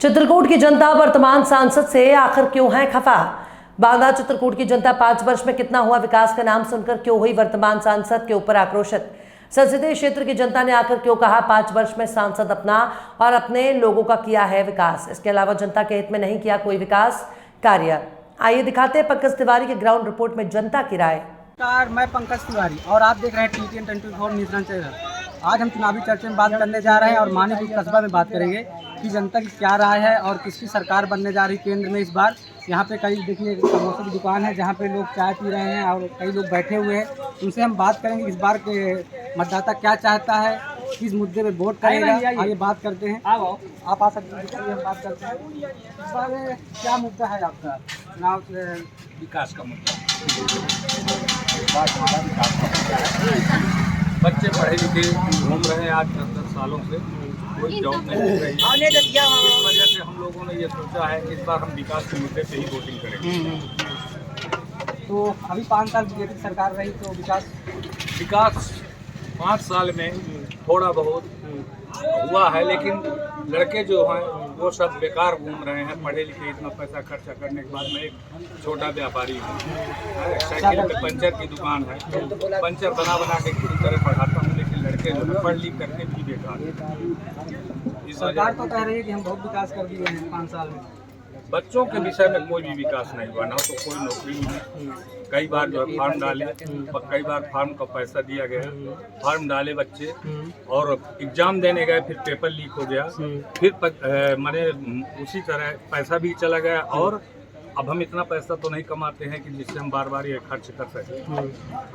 चित्रकूट की जनता वर्तमान सांसद से आखिर क्यों है खफा। बांदा चित्रकूट की जनता 5 वर्ष में कितना हुआ विकास का नाम सुनकर क्यों हुई वर्तमान सांसद के ऊपर आक्रोशित। संसदीय क्षेत्र की जनता ने आखिर क्यों कहा 5 वर्ष में सांसद अपना और अपने लोगों का किया है विकास, इसके अलावा जनता के हित में नहीं किया कोई विकास कार्य। आइए दिखाते हैं पंकज तिवारी के ग्राउंड रिपोर्ट में जनता की राय। मैं पंकज तिवारी और आप देख रहे हैं TTN 24 न्यूज़ चैनल। आज हम चुनावी चर्चा में बात करने जा रहे हैं और मानीपुर कस्बा में बात करेंगे कि जनता की क्या राय है और किसकी सरकार बनने जा रही केंद्र में इस बार। यहाँ पे कई देखिए समोसे की दुकान है जहाँ पे लोग चाय पी रहे हैं और कई लोग बैठे हुए हैं। उनसे हम बात करेंगे इस बार के मतदाता क्या चाहता है, किस मुद्दे पे वोट करेगा। आइए बात करते हैं। आप आ सकते हैं, हम बात करते हैं। इस बार क्या मुद्दा है आपका चुनाव से? विकास का मुद्दा। इस बार हमारा विकास का मुद्दा है। बच्चे पढ़े लिखे घूम रहे हैं आज 10 सालों से, कोई जॉब नहीं मिल रही है। इस वजह से हम लोगों ने ये सोचा है कि इस बार हम विकास के मुद्दे पे ही वोटिंग करेंगे। तो अभी 5 साल बीजेपी की सरकार रही तो विकास 5 साल में थोड़ा बहुत हुआ है, लेकिन लड़के जो हैं वो सब बेकार घूम रहे हैं। पढ़े लिखे इतना पैसा खर्चा करने के बाद मैं एक छोटा व्यापारी हूँ, साइकिल में पंचर की दुकान है, तो पंचर बना बना के किसी तरह पढ़ाता हूँ, लेकिन लड़के जो है पढ़ लिख करके भी बेकार है। सरकार तो कह रही है कि हम बहुत विकास कर दिए हैं 5 साल में। बच्चों के विषय में कोई भी विकास नहीं हुआ, ना तो कोई नौकरी मिली। कई बार जो है फार्म डाले, कई बार फार्म का पैसा दिया गया, फार्म डाले बच्चे और एग्जाम देने गए, फिर पेपर लीक हो गया, फिर मैंने उसी तरह पैसा भी चला गया। और अब हम इतना पैसा तो नहीं कमाते हैं कि जिससे हम बार बार ये खर्च कर सकें।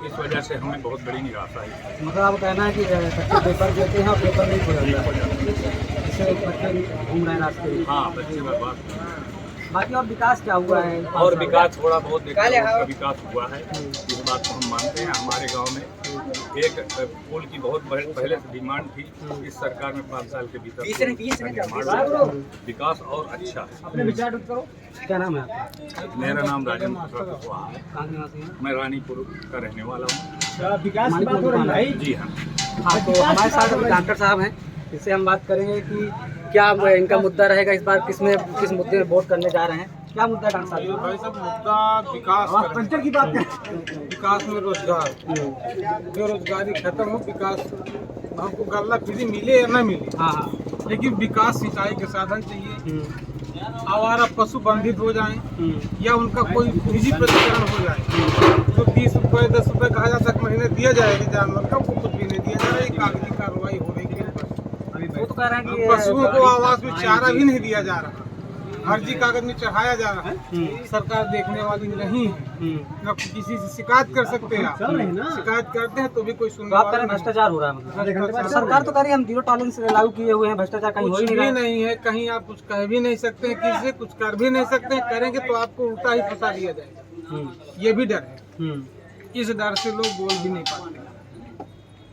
इस वजह से हमें बहुत बड़ी निराशा है। मतलब आप कहना है कि बच्चे पेपर देते हैं और पेपर लीक हो जाता है, इससे बच्चे घूम रहे हैं रास्ते में। हाँ, बच्चे बर्बाद। बाकी और विकास क्या हुआ है? और विकास थोड़ा बहुत का विकास हुआ है, इस बात को हम मानते हैं। हमारे गांव में एक पुल की बहुत पहले से डिमांड थी, इस सरकार में 5 साल के भीतर विकास और अच्छा है। अपने विचार करो। क्या नाम है आपका? मेरा नाम राजेंद्र कुशवाहा है, मैं रानीपुर का रहने वाला हूँ। विकास की बात हो रही है? जी हाँ। हाँ, तो हमारे साथ डॉक्टर साहब हैं, इससे हम बात करेंगे कि क्या इनका मुद्दा रहेगा इस बार, किस मुद्दे में वोट करने जा रहे हैं। क्या मुद्दा है डॉक्टर साहब? भाई साहब, मुद्दा विकास पंचर की बात करें। विकास में रोजगार, बेरोजगारी खत्म हो, विकास हमको गल्ला फ्री मिले या न मिले, हाँ, लेकिन विकास सिंचाई के साधन चाहिए। आवारा पशु बंधित हो जाएं या उनका कोई निजी प्रतिकरण हो जाए तो 20 रुपये 10 रुपये कहा जाता है महीने दिया जाएगा जानवर का, वो कुछ भी नहीं दिया जा रहा है। कागजी कार्रवाई हो रही है। वो तो कह रहे हैं कि पशुओं को आवास में चारा भी नहीं दिया जा रहा, फर्जी कागज में चढ़ाया जा रहा है। सरकार देखने वाली नहीं है, न किसी से शिकायत कर सकते हैं। शिकायत करते हैं तो भी कोई सुनने वाला नहीं। भ्रष्टाचार हो रहा है। मतलब सरकार तो कह रही है हम 0 टॉलरेंस लागू किए हुए हैं, भ्रष्टाचार कहीं हो ही कुछ भी नहीं है। कहीं आप कुछ कह भी नहीं सकते हैं, किसी से कुछ कर भी नहीं सकते हैं। करेंगे तो आपको उल्टा ही फंसा दिया जाएगा, ये भी डर है। इस डर से लोग बोल भी नहीं पाते।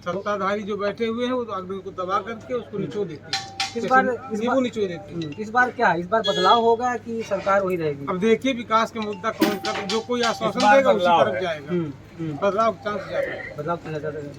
सत्ताधारी जो बैठे हुए हैं वो तो आदमी को दबा करके उसको निचो देते हैं। इस बार निचो देते हैं। इस बार क्या, इस बार बदलाव होगा कि सरकार वही रहेगी? अब देखिए विकास के मुद्दा कौन कर, जो कोई आश्वासन देगा उसी तरफ जाएगा। बदलाव का चांस ज्यादा है। बदलाव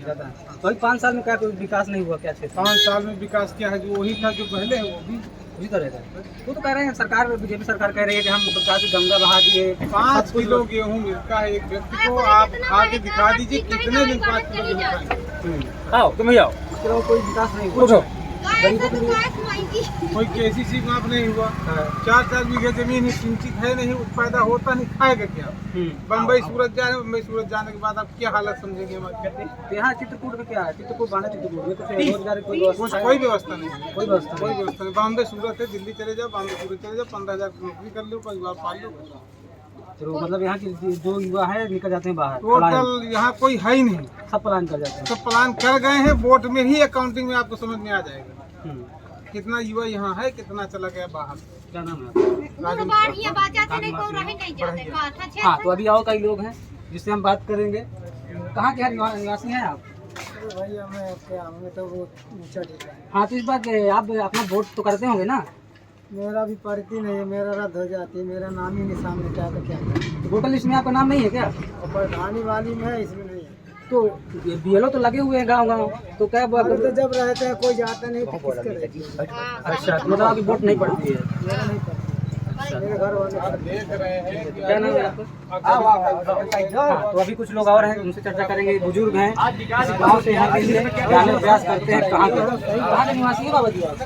ज्यादा है। तो 5 साल में क्या कोई विकास नहीं हुआ क्या? 5 साल में विकास क्या है? जो वही था जो पहले है वो भी उसी तरह का। वो तो कह रहे हैं सरकार, बीजेपी सरकार कह रही है कि हम विकास की गंगा बहा दिए। 5 किलो गेहूँ मिलता है एक व्यक्ति को, आप खा के दिखा दीजिए कितने दिन 5 किलो गेहूँ खाएंगे। आओ तुम ही आओ। कोई विकास नहीं हुआ। कोई KCC माफ नहीं हुआ। 4-4 बीघे जमीन ही सिंचित है नहीं, पैदा होता नहीं, खाएगा क्या? बम्बई सूरत जा रहे हैं, बम्बई सूरत जाने के बाद आप क्या हालत समझेंगे हमारे? यहाँ चित्रकूट में क्या है? चित्रकूट बांदा चित्रकूट में कुछ रोजगार कोई व्यवस्था नहीं है। कोई व्यवस्था नहीं। बॉम्बे सूरत है, दिल्ली चले जाओ, बॉम्बे सूरत चले जाओ, 15,000 नौकरी कर लो, परिवार पाल लो। तो मतलब यहाँ की जो युवा है निकल जाते हैं बाहर। टोटल यहाँ कोई है ही नहीं, सब प्लान कर जाते हैं। सब प्लान कर गए हैं। वोट में ही अकाउंटिंग में आपको समझ में आ जाएगा कितना युवा यहाँ है, कितना चला गया बाहर। क्या नाम है? हाँ, तो अभी और कई लोग हैं जिससे हम बात करेंगे। कहाँ के निवासी हैं आप? भैया मैं तो वो ऊंचा टीका है। हाँ, तो इस बार आप अपना वोट तो करते होंगे ना? मेरा भी पड़ती नहीं है, मेरा रद्द हो जाती है, मेरा नाम ही नहीं सामने क्या तो क्या करें। तो वोटर लिस्ट में आपका नाम नहीं है क्या? और प्रधानी वाली में है, इसमें नहीं है। तो बीएलओ तो लगे हुए हैं गांव तो क्या अगर तो जब रहते हैं कोई जाता नहीं तो किस करे। अच्छा तो मतलब अभी वोट नहीं पड़ती है। मेरा नहीं पड़ता, मेरे घर वाले क्या नाम है आपका? हाँ, तो अभी कुछ लोग और हैं उनसे चर्चा करेंगे। बुजुर्ग हैं गाँव से यहाँ के लिए जाने का प्रयास करते हैं। कहाँ के निवासी है बाबा जी आप?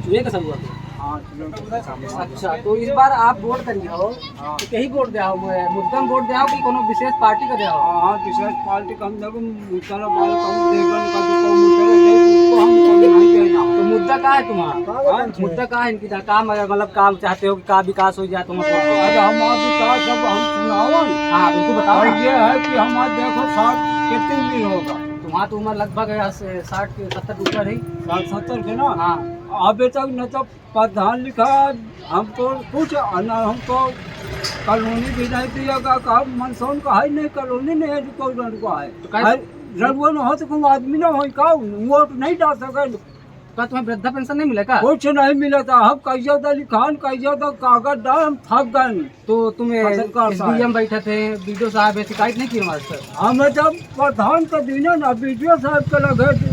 चूहे का सरुआ के। अच्छा तो इस बार आप वोट करिए हो तो कहीं वोट दिया हो मुद्दम वोट दिया हो कि कोनो विशेष पार्टी का दिया हो? हाँ विशेष पार्टी का हम देखो मुद्दा वाले का देवन का जो मुद्दा है उसको हम कभी नहीं देना। तो मुद्दा क्या है तुम्हारा? मुद्दा क्या है इनकी? काम मतलब काम चाहते हो कि का विकास हो जाए तुम्हारा? अरे हमारा विकास सब हम सुनाओ। हाँ बिल्कुल बताओ। और ये है कि हमारा देखो 60 कितने दिन होगा, तुम्हारा तो उम्र लगभग 60-70 ऊपर है। 60-70 के ना। हाँ अभी तक न तो प्रधान लिखा हमको कुछ न हमको कॉलोनी भी नहीं दिएगा। का मनसून का है नहीं, कॉलोनी नहीं है जो कोई का है। तो कैसे? रंगो न हो तो कोई आदमी न हो का वोट नहीं डाल सके। क्या तुम्हें वृद्धा पेंशन नहीं मिलेगा? कुछ नहीं मिला था। हम कैसे अली खान कैसे तो कागज डाल हम थक गए। तो तुम्हें फसल का एसडीएम बैठे थे, बीडीओ साहब शिकायत नहीं की हमारे से? हमें जब प्रधान का दीने ना बीडीओ साहब के लगे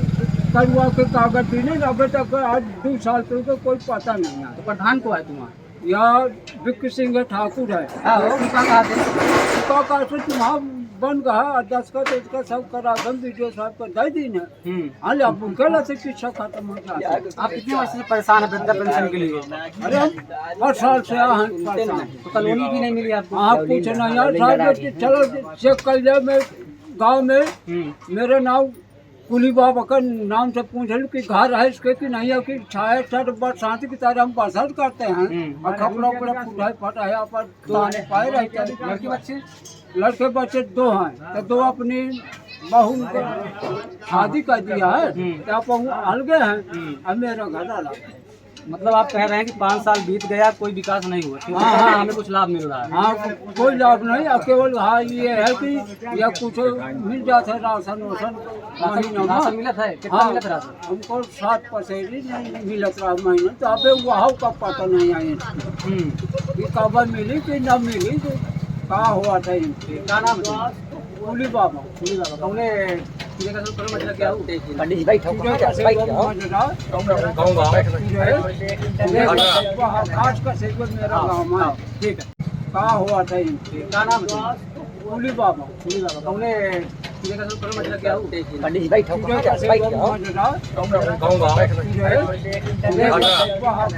करवा के कागज दीने ना, अभी तक आज 2 साल से तो कोई पता नहीं है। तो प्रधान को है तुम्हारा? यहाँ विक्की सिंह ठाकुर है। कहा तुम्हारा बन गया 10 का 10 का सब करा दम वीडियो साहब को दे दी ना। हाल अब गला से पीछा खत्म हो गया। आप कितने वर्ष से परेशान है वृद्धा पेंशन के लिए? अरे हम हर साल से हैं। तो कॉलोनी भी नहीं मिली आपको? आप कुछ नहीं यार साहब, चलो चेक कर लिया। मैं गाँव में मेरे नाम कुली बाबा का नाम से पूछ कि घर है इसके कि नहीं है, कि छाया छठ बरसात की तरह हम बरसात करते हैं और कपड़ा उपड़ा फुटाई फटा है पर दाने पाए रहते हैं। लड़के बच्चे? लड़के बच्चे 2 हैं तो 2 अपनी बहू को शादी कर दिया है तो आप अलगे हैं। अब मेरा घर डाला। मतलब आप कह रहे हैं कि 5 साल बीत गया कोई विकास नहीं हुआ, हाँ, हमें कुछ लाभ मिल रहा है? हाँ कोई लाभ नहीं। केवल हाँ ये है कि या कुछ मिल जाता है राशन वाशन राशन मिला था? कितना मिला था राशन? हमको 7% नहीं मिलत रहा महीने। तो अबे वहाँ का पता नहीं है कि कब मिली कि न मिली तो कहा हुआ था इनसे। क्या नाम है? कुली बाबा। कुली बाबा हमने का मतलब क्या हो? खास का से मेरा गाँव है। ठीक है। कहा हुआ था इनसे। क्या नाम है? कुली बाबा। कुली बाबा हमने का मतलब क्या हो?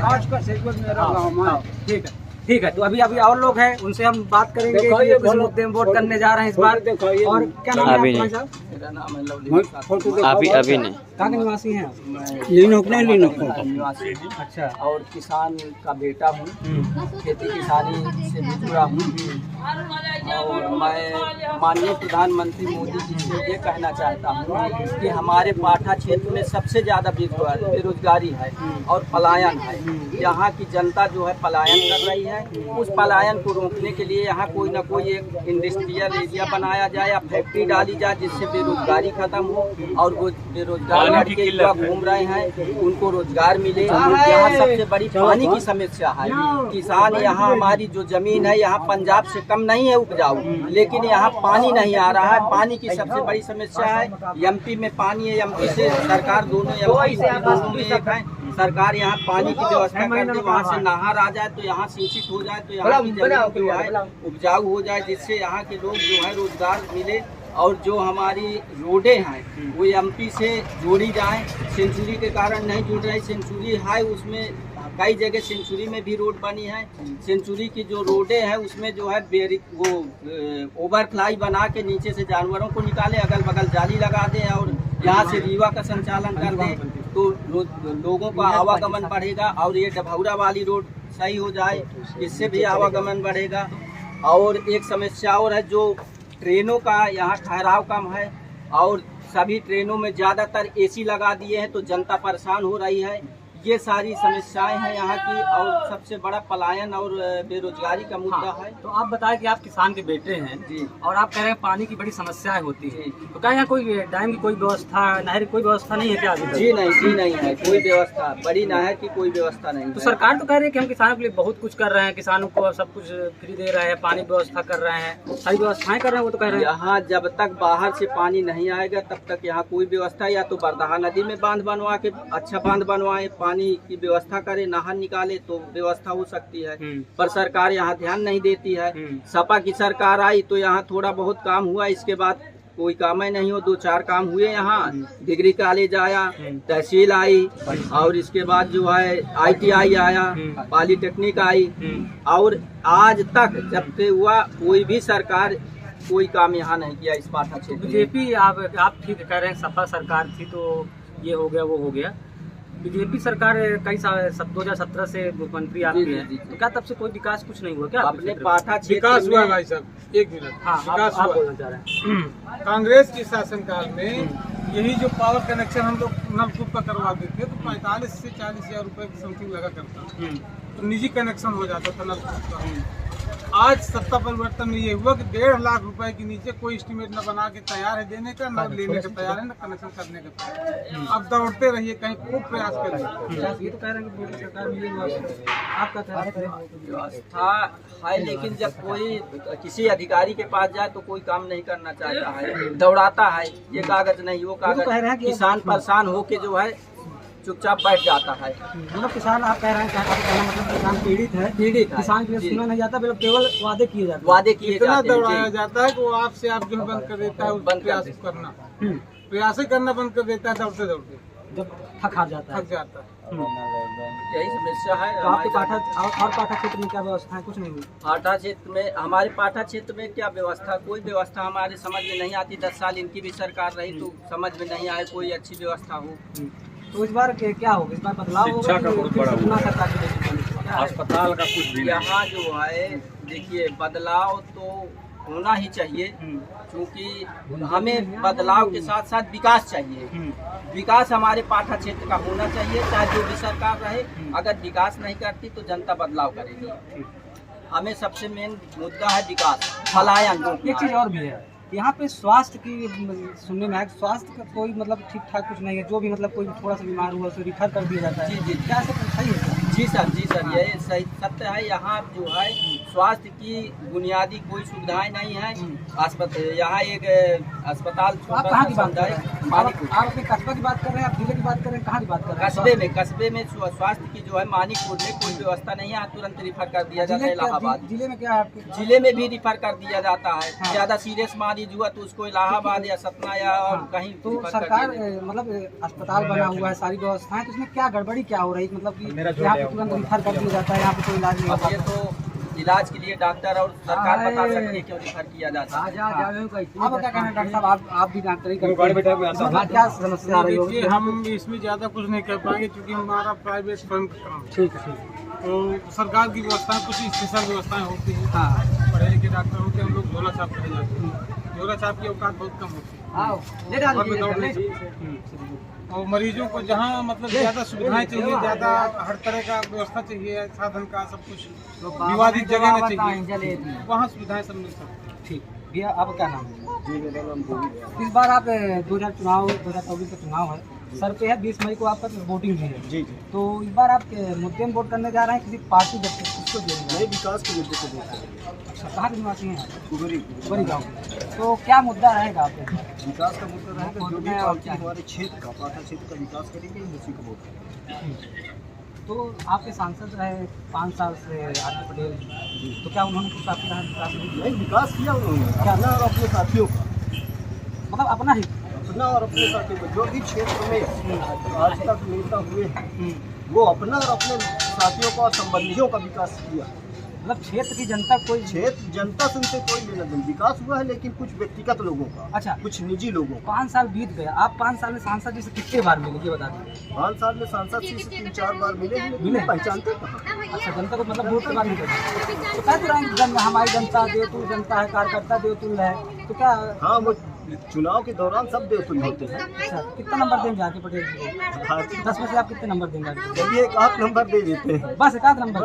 खास का से मेरा गाँव है। ठीक है ठीक है। तो अभी और लोग हैं उनसे हम बात करेंगे कि किस मुद्दे में वोट करने जा रहे हैं इस बार। और क्या नाम है आपका साहब? मेरा नाम है लवली। अभी नहीं। कहाँ के निवासी हैं आप? निवासी हूँ। अच्छा। और किसान का बेटा हूँ, खेती किसानी से भी जुड़ा हूँ। और मैं माननीय प्रधानमंत्री मोदी जी से ये कहना चाहता हूँ कि हमारे पाठा क्षेत्र में सबसे ज़्यादा बेरोजगारी है और पलायन है। यहाँ की जनता जो है पलायन कर रही है। उस पलायन को रोकने के लिए यहाँ कोई ना कोई एक इंडस्ट्रियल एरिया बनाया जाए या फैक्ट्री डाली जाए जिससे बेरोजगारी खत्म हो और वो बेरोजगार लड़के युवा घूम रहे हैं उनको रोजगार मिले। यहाँ सबसे बड़ी पानी की समस्या है। किसान यहाँ हमारी जो जमीन है यहाँ पंजाब से कम नहीं है उपजाऊ, लेकिन यहाँ पानी नहीं आ रहा है। पानी की सबसे बड़ी समस्या है। एमपी में पानी है, एमपी से सरकार दोनों एमपी से दोनों में एक है। सरकार यहाँ पानी की व्यवस्था कर दे, वहाँ से नहर आ जाए तो यहाँ सिंचित हो जाए तो यहाँ की जमीन जो है उपजाऊ हो जाए, जिससे यहाँ के लोग जो है रोजगार मिले। और जो हमारी रोडें हैं वो एमपी से जोड़ी जाए। सेंचुरी के कारण नहीं जुड़ रही। सेंचुरी है उसमें कई जगह सेंचुरी में भी रोड बनी है। सेंचुरी की जो रोडें हैं उसमें जो है वो ओवरफ्लाई बना के नीचे से जानवरों को निकाले, अगल बगल जाली लगा दें और यहाँ से रीवा का संचालन कर दें तो लोगों का आवागमन बढ़ेगा। और ये डभौरा वाली रोड सही हो जाए, इससे भी आवागमन बढ़ेगा। और एक समस्या और है, जो ट्रेनों का यहाँ ठहराव कम है और सभी ट्रेनों में ज़्यादातर एसी लगा दिए हैं तो जनता परेशान हो रही है। ये सारी समस्याएं हैं यहाँ की, और सबसे बड़ा पलायन और बेरोजगारी का मुद्दा है। तो आप बताएं कि आप किसान के बेटे हैं जी। और आप कह रहे हैं पानी की बड़ी समस्याएं होती है, तो क्या यहाँ कोई डैम की कोई व्यवस्था, नहर की कोई व्यवस्था नहीं है क्या अभी तक? जी नहीं है, कोई व्यवस्था, बड़ी नहर की कोई व्यवस्था नहीं तो है। सरकार तो कह रही है कि हम किसानों के लिए बहुत कुछ कर रहे हैं, किसानों को सब कुछ फ्री दे रहे हैं, पानी व्यवस्था कर रहे हैं, सारी व्यवस्थाएं कर रहे हैं, वो तो कह रहे हैं। यहाँ जब तक बाहर से पानी नहीं आएगा तब तक यहाँ कोई व्यवस्था, या तो बरदहा नदी में बांध बनवा के अच्छा बांध बनवाए, पानी की व्यवस्था करे, नहर निकाले तो व्यवस्था हो सकती है। पर सरकार यहाँ ध्यान नहीं देती है। सपा की सरकार आई तो यहाँ थोड़ा बहुत काम हुआ, इसके बाद कोई काम ही नहीं हो। 2-4 काम हुए यहाँ, डिग्री कॉलेज आया, तहसील आई, और इसके बाद जो है ITI आया, पॉलिटेक्निक आई, और आज तक जब से हुआ कोई भी सरकार कोई काम यहाँ नहीं किया इस पाठा क्षेत्र में। बीजेपी आप ठीक कह रहे हैं, सपा सरकार थी तो ये हो गया वो हो गया। बीजेपी सरकार कई साल 2017 से मुख्यमंत्री आपके जी, हैं, जी। तो क्या तब से कोई विकास कुछ नहीं हुआ क्या अपने पाठा क्षेत्र विकास हुआ में भाई साहब, 1 मिनट। हाँ विकास आप हुआ। बोलना चाह रहे हैं। कांग्रेस के शासनकाल में यही जो पावर कनेक्शन हम लोग नलकूप का करवा देते तो 45 से 40 हजार रुपए की समथिंग लगा करता, तो निजी कनेक्शन हो जाता था नलकूप का। आज सत्ता परिवर्तन में ये हुआ कि 1.5 लाख रुपए के नीचे कोई एस्टीमेट न बना के तैयार है देने का, न लेने का तैयार है, न कनेक्शन करने का तैयार है। अब दौड़ते रहिए, कहीं खूब प्रयास करिए। ये तो कह रहे हैं कि मोदी सरकार में ये हुआ है। आप क्या कह रहे हैं? व्यवस्था है, लेकिन जब कोई किसी अधिकारी के पास जाए तो कोई काम नहीं करना चाहता है, दौड़ाता है, ये कागज नहीं वो कह रहे हैं कागज, कि किसान परेशान होके जो है चुपचाप बैठ जाता है। मतलब किसान, आप कह रहे हैं क्या कहना मतलब किसान पीड़ित है, किसान के लिए जी। सुना नहीं जाता, केवल वादे किए जाते हैं। वादे किए इतना जाते हैं दौड़ाया जी। जाता है कि वो आपसे आप जो है बंद कर देता है, उस बंद कर प्रयास देता करना, प्रयास करना बंद कर देता है, दौड़ते दौड़ते जब थक हार जाता है। थक जाता है। यही समस्या है तो आपके हमारे पाठा और पाठा क्षेत्र में क्या व्यवस्था है? कुछ नहीं हुई। पाठा क्षेत्र में, हमारे पाठा क्षेत्र में क्या व्यवस्था, कोई व्यवस्था हमारे समझ में नहीं आती। 10 साल इनकी भी सरकार रही तो समझ में नहीं आए कोई अच्छी व्यवस्था हो। तो इस बार क्या होगा? इस बार बदलाव होगा? शिक्षा का बहुत बड़ा पुनः सरकार की देश में? अस्पताल का कुछ भी नहीं। यहाँ जो है देखिए, बदलाव तो होना ही चाहिए, क्योंकि हमें बदलाव के साथ साथ विकास चाहिए। विकास हमारे पाठा क्षेत्र का होना चाहिए, चाहे जो भी सरकार रहे। अगर विकास नहीं करती तो जनता बदलाव करेगी। हमें सबसे मेन मुद्दा है विकास, पलायन। एक चीज़ और भी है, यहाँ पे स्वास्थ्य की सुनने में आया, स्वास्थ्य का कोई मतलब ठीक ठाक कुछ नहीं है। जो भी मतलब कोई थोड़ा सा बीमार हुआ उसे रिफर कर दिया जाता है। जी, जी। क्या सब सही है? जी सर, ये सही सत्य है। यहाँ जो है स्वास्थ्य की बुनियादी कोई सुविधाएं नहीं है। यहाँ एक अस्पताल आप कहाँ की बात कर रहे हैं? मानिकपुर, आप अपने कस्बा की बात कर रहे हैं, आप जिले की बात कर रहे हैं, कहाँ की बात कर रहे हैं? कस्बे में स्वास्थ्य की जो है मानिकपुर में कोई व्यवस्था नहीं है। तुरंत रिफर कर दिया जाता है इलाहाबाद। जिले में क्या है आपके? जिले में भी रिफर कर दिया जाता है। हाँ। ज्यादा सीरियस मरीज हुआ तो उसको इलाहाबाद या सतना या और कहीं तो refer कर सरकार दिया जाता है। मतलब अस्पताल बना हुआ है, सारी व्यवस्थाएं, तो इसमें क्या गड़बड़ी क्या हो रही है? मतलब कि यहाँ पे तुरंत रिफर कर दिया जाता है, यहाँ पे कोई इलाज नहीं अब ये होता। तो इलाज के लिए डॉक्टर और सरकार बता सकती है क्यों रिफर किया जाता है। आप क्या कहना है डॉक्टर साहब? आप भी डॉक्टरी करते हैं, क्या समस्या आ रही होगी? देखिए, हम इसमें ज़्यादा कुछ नहीं कर पाएंगे क्योंकि हमारा प्राइवेट फर्म का काम है। ठीक है। तो सरकार की व्यवस्थाएं कुछ स्पेशल व्यवस्थाएं होती हैं। हाँ, पढ़े लिखे डॉक्टर होते हैं, हम लोग झोला छाप कहे जाते हैं। झोला छाप की औकात बहुत कम होती है, घर में दौड़ नहीं सकते। और मरीजों को जहाँ मतलब ज़्यादा सुविधाएं चाहिए, ज़्यादा हर तरह का व्यवस्था चाहिए, साधन का सब कुछ विवादित जगह न चाहिए, वहाँ सुविधाएं सब मिल सकती हैं। ठीक। भैया आपका क्या नाम है? इस बार आप 2024 का चुनाव है सर पे है, 20 मई को आपका वोटिंग भी है। जी। तो इस बार आप मुद्दे में वोट करने जा रहे हैं, किसी पार्टी किसको देंगे? विकास के मुद्दे को देखते हैं। अच्छा, कहाँ के निवासी हैं? कुबरी गाँव। तो क्या मुद्दा रहेगा आपके? विकास का मुद्दा रहेगा, जो भी पार्टी हमारे क्षेत्र का, पाठा क्षेत्र का विकास करेंगे, उसी को वोट करेंगे। तो आपके सांसद रहे 5 साल से आर.के. पटेल, तो क्या उन्होंने कुछ आपके यहाँ विकास नहीं किया? नहीं, विकास किया उन्होंने अपना और अपने साथियों का, मतलब अपना ही? अपना और अपने साथियों को, जो भी क्षेत्र में आज तक नेता हुए हैं वो अपना और अपने साथियों का और संबंधियों का विकास किया। मतलब क्षेत्र की जनता कोई क्षेत्र जनता से उनसे कोई लेना देना, विकास हुआ है लेकिन कुछ व्यक्तिगत लोगों का, अच्छा, कुछ निजी लोगों का। 5 साल बीत गया, आप 5 साल में सांसद जी से कितने बार मिले ये बता दीजिए? 5 साल में सांसद से 3-4 बार मिले हैं, लेकिन पहचानते कहाँ। अच्छा, जनता को मतलब वोट के बाद नहीं करते तो क्या तो हमारी जनता दे तू जनता है, कार्यकर्ता दे तू है, तो क्या? हाँ, वो चुनाव के दौरान सब देवतुल्य होते हैं। अच्छा, कितना नंबर देंगे आके पटेल जी को? 10 में से आप कितने नंबर देंगे आके? चलिए 1 नंबर दे देते हैं। बस 1 नंबर,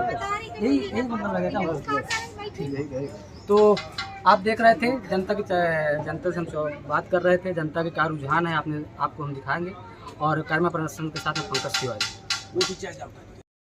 यही मतलब लगेगा हमको। यही है। तो आप देख रहे थे जनता से हम बात कर रहे थे, जनता के क्या रुझान है आपको हम दिखाएंगे। और कर्मा प्रदर्शन के साथ में पंकज तिवारी।